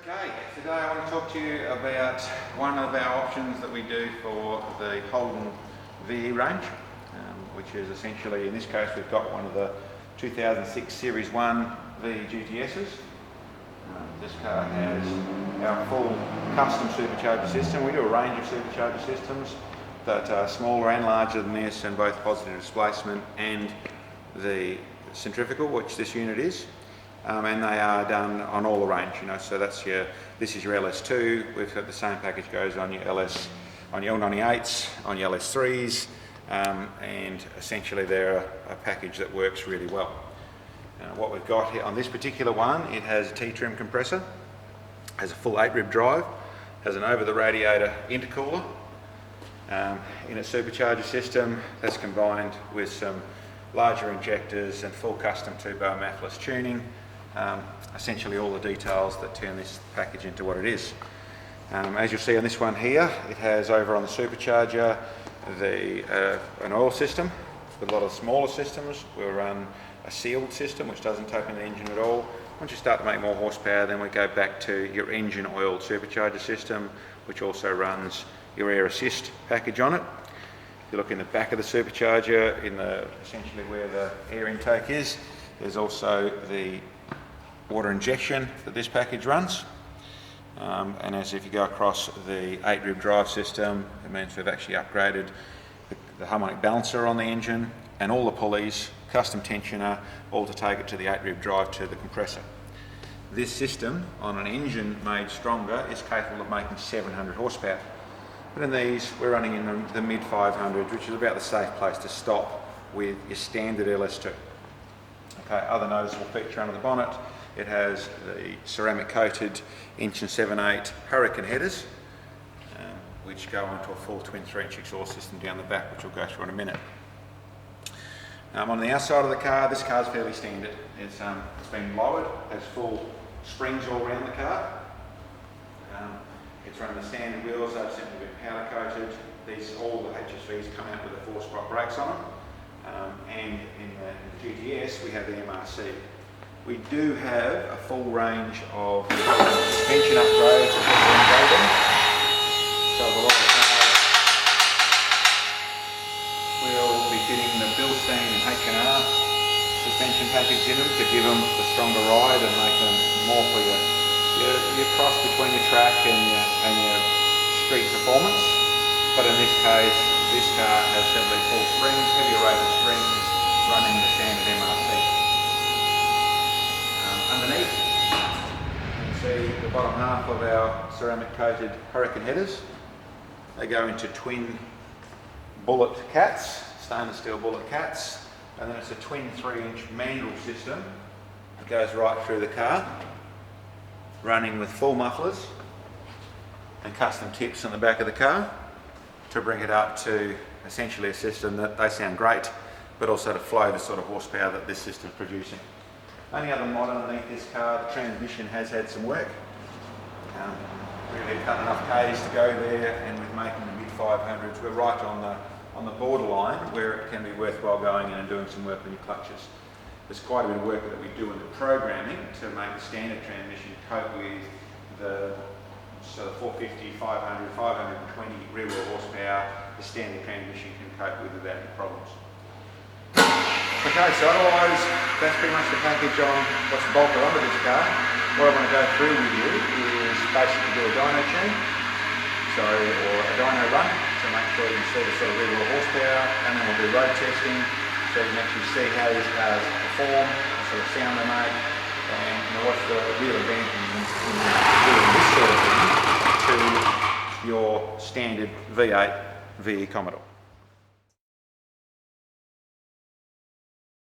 Okay, today I want to talk to you about one of our options that we do for the Holden VE range, which is essentially, in this case, we've got one of the 2006 Series 1 VE GTSs. This car has our full custom supercharger system. We do a range of supercharger systems that are smaller and larger than this, and both positive displacement and the centrifugal, which this unit is. And they are done on all the range, so that's this is your LS2. We've got the same package goes on your on your L98s, on your LS3s, and essentially they're a package that works really well. What we've got here on this particular one, it has a T-trim compressor, has a full 8-rib drive, has an over-the-radiator intercooler in a supercharger system that's combined with some larger injectors and full custom 2-bar mathless tuning. Essentially all the details that turn this package into what it is. As you'll see on this one here, it has over on the supercharger an oil system. With a lot of smaller systems we'll run a sealed system which doesn't tap in the engine at all. Once you start to make more horsepower, then we go back to your engine oil supercharger system, which also runs your air assist package on it. If you look in the back of the supercharger, essentially where the air intake is, there's also the water injection that this package runs. And as if you go across the 8-rib drive system, it means we've actually upgraded the harmonic balancer on the engine and all the pulleys, custom tensioner, all to take it to the 8-rib drive to the compressor. This system, on an engine made stronger, is capable of making 700 horsepower. But in these, we're running in the mid 500s, which is about the safe place to stop with your standard LS2. Okay, other noticeable feature under the bonnet, it has the ceramic coated 1 7/8 Hurricane headers, which go into a full twin 3-inch exhaust system down the back, which we'll go through in a minute. On the outside of the car, this car is fairly standard. It's been lowered, has full springs all around the car. It's running the standard wheels, they've simply been powder coated. All the HSVs come out with the 4-spot brakes on them. And in the GTS we have the MRC. We do have a full range of suspension upgrades that we're building. So a lot of the cars will be fitting the Bilstein and H&R suspension package in them to give them a stronger ride and make them more for your cross between your track and your street performance. But in this case, this car has simply full springs, heavier rated springs, running the standard MRC. Underneath, you can see the bottom half of our ceramic coated Hurricane headers. They go into twin bullet cats, stainless steel bullet cats, and then it's a twin 3-inch mandrel system that goes right through the car, running with full mufflers and custom tips on the back of the car to bring it up to essentially a system that they sound great, but also to flow the sort of horsepower that this system is producing. Only other mod underneath this car, the transmission has had some work. Really cut enough Ks to go there, and with making the mid 500s, we're right on the borderline where it can be worthwhile going in and doing some work on your clutches. There's quite a bit of work that we do in the programming to make the standard transmission cope with the 450, 500, 520 rear wheel horsepower. The standard transmission can cope with without any problems. Okay, so otherwise, that's pretty much the package on what's bolted onto this car. What I want to go through with you is basically do a dyno tune, or a dyno run, to make sure you see the sort of rear wheel horsepower, and then we'll do road testing, so you can actually see how these cars perform, the sort of sound they make, and what's the real advantage in doing this sort of thing to your standard V8 VE Commodore.